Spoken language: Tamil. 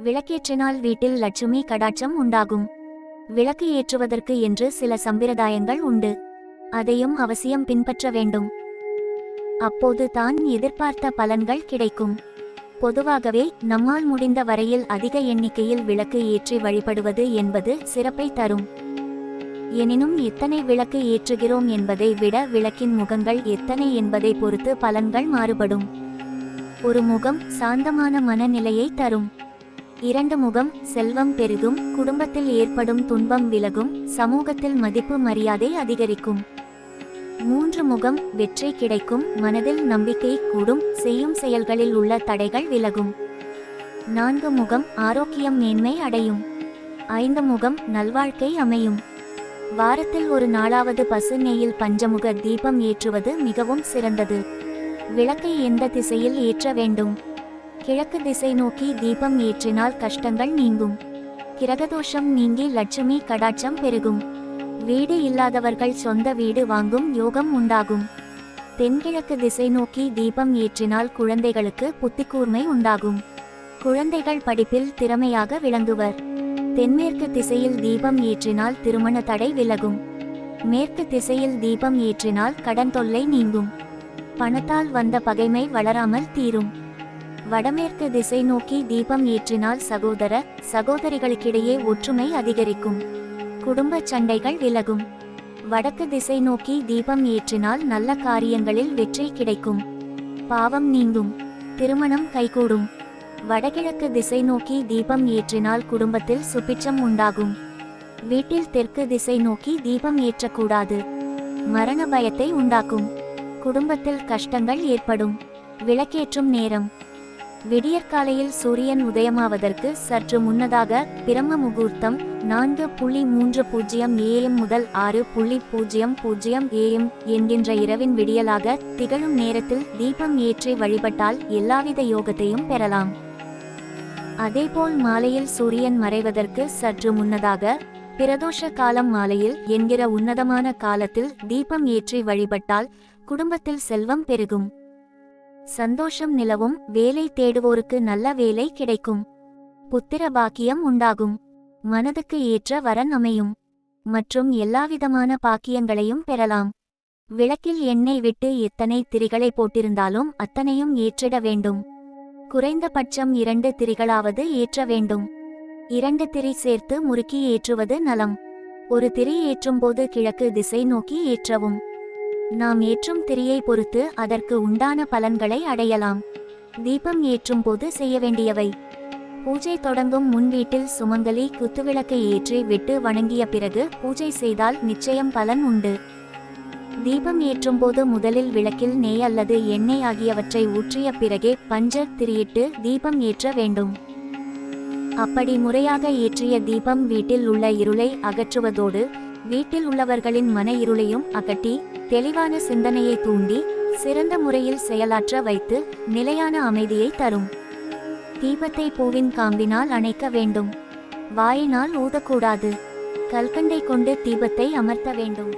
விளக்கேற்றினால் வீட்டில் லட்சுமி கடாட்சம் உண்டாகும். விளக்கு ஏற்றுவதற்கு என்று சில சம்பிரதாயங்கள் உண்டு. அதையும் அவசியம் பின்பற்ற வேண்டும். அப்போது தான் எதிர்பார்த்த பலன்கள் கிடைக்கும். பொதுவாகவே நம்மால் முடிந்த வரையில் அதிக எண்ணிக்கையில் விளக்கு ஏற்றி வழிபடுவது என்பது சிறப்பை தரும். எனினும் எத்தனை விளக்கு ஏற்றுகிறோம் என்பதை விட விளக்கின் முகங்கள் எத்தனை என்பதை பொறுத்து பலன்கள் மாறுபடும். ஒரு முகம் சாந்தமான மனநிலையை தரும். 2 முகம் செல்வம் பெருகும், குடும்பத்தில் ஏற்படும் துன்பம் விலகும், சமூகத்தில் மதிப்பு மரியாதை அதிகரிக்கும். 3 முகம் வெற்றி கிடைக்கும், மனதில் நம்பிக்கை கூடும், செய்யும் செயல்களில் உள்ள தடைகள் விலகும். 4 முகம் ஆரோக்கியம் மேன்மை அடையும். 5 முகம் நல்வாழ்க்கை அமையும். வாரத்தில் ஒரு நாளாவது பசு நெய்யில் பஞ்சமுக தீபம் ஏற்றுவது மிகவும் சிறந்தது. விளக்கை எந்த திசையில் ஏற்ற வேண்டும்? கிழக்கு திசை நோக்கி தீபம் ஏற்றினால் கஷ்டங்கள் நீங்கும். கிரகதோஷம் நீங்கி லட்சுமி கடாட்சம் பெருகும். வீடு இல்லாதவர்கள் சொந்த வீடு வாங்கும் யோகம் உண்டாகும். தென்கிழக்கு திசை நோக்கி தீபம் ஏற்றினால் குழந்தைகளுக்கு புத்திக்கூர்மை உண்டாகும். குழந்தைகள் படிப்பில் திறமையாக விளங்குவர். தென்மேற்கு திசையில் தீபம் ஏற்றினால் திருமண தடை விலகும். மேற்கு திசையில் தீபம் ஏற்றினால் கடன் தொல்லை நீங்கும். பணத்தால் வந்த பகைமை வளராமல் தீரும். வடமேற்கு திசை நோக்கி தீபம் ஏற்றினால் சகோதர சகோதரிகளுக்கிடையே ஒற்றுமை அதிகரிக்கும். குடும்ப சண்டைகள் விலகும். வடக்கு திசை நோக்கி தீபம் ஏற்றினால் நல்ல காரியங்களில் வெற்றி கிடைக்கும். பாவம் நீங்கும். திருமணம் கைகூடும். வடகிழக்கு திசை நோக்கி தீபம் ஏற்றினால் குடும்பத்தில் சுபிட்சம் உண்டாகும். வீட்டில் தெற்கு திசை நோக்கி தீபம் ஏற்றக்கூடாது. மரண பயத்தை உண்டாக்கும். குடும்பத்தில் கஷ்டங்கள் ஏற்படும். விளக்கேற்றும் நேரம் விடியற்காலையில் சூரியன் உதயமாவதற்கு சற்று முன்னதாக பிரம்ம முகூர்த்தம் 4:30 AM முதல் 6:00 AM என்கின்ற இரவின் விடியலாக திகழும் நேரத்தில் தீபம் ஏற்றி வழிபட்டால் எல்லாவித யோகத்தையும் பெறலாம். அதேபோல் மாலையில் சூரியன் மறைவதற்கு சற்று முன்னதாக பிரதோஷ காலம் மாலையில் என்கிற உன்னதமான காலத்தில் தீபம் ஏற்றி வழிபட்டால் குடும்பத்தில் செல்வம் பெருகும். சந்தோஷம் நிலவும். வேலை தேடுவோருக்கு நல்ல வேலை கிடைக்கும். புத்திர பாக்கியம் உண்டாகும். மனதுக்கு ஏற்ற வரன் அமையும். மற்றும் எல்லாவிதமான பாக்கியங்களையும் பெறலாம். விளக்கில் எண்ணெய் விட்டு எத்தனை திரிகளை போட்டிருந்தாலும் அத்தனையும் ஏற்றிட வேண்டும். குறைந்தபட்சம் 2 திரிகளாவது ஏற்ற வேண்டும். 2 திரி சேர்த்து முறுக்கி ஏற்றுவது நலம். ஒரு திரி ஏற்றும்போது கிழக்கு திசை நோக்கி ஏற்றவும். நாம் ஏற்றும் திரியை பொறுத்து அதற்கு உண்டான பலன்களை அடையலாம். தீபம் ஏற்றும் போது செய்ய வேண்டியவை: பூஜை தொடங்கும் முன் வீட்டில் சுமங்கலி குத்துவிளக்கை ஏற்றி விட்டு வணங்கிய பிறகு பூஜை செய்தால் நிச்சயம் பலன் உண்டு. தீபம் ஏற்றும் போது முதலில் விளக்கில் நெய் அல்லது எண்ணெய் ஆகியவற்றை ஊற்றிய பிறகே பஞ்ச திரியிட்டு தீபம் ஏற்ற வேண்டும். அப்படி முறையாக ஏற்றிய தீபம் வீட்டில் உள்ள இருளை அகற்றுவதோடு வீட்டில் உள்ளவர்களின் மன இருளையும் அகற்றி தெளிவான சிந்தனையை தூண்டி சிறந்த முறையில் செயலாற்ற வைத்து நிலையான அமைதியை தரும். தீபத்தை பூவின் காம்பினால் அணைக்க வேண்டும். வாயினால் ஊதக்கூடாது. கல்கண்டை கொண்டு தீபத்தை அமர்த்த வேண்டும்.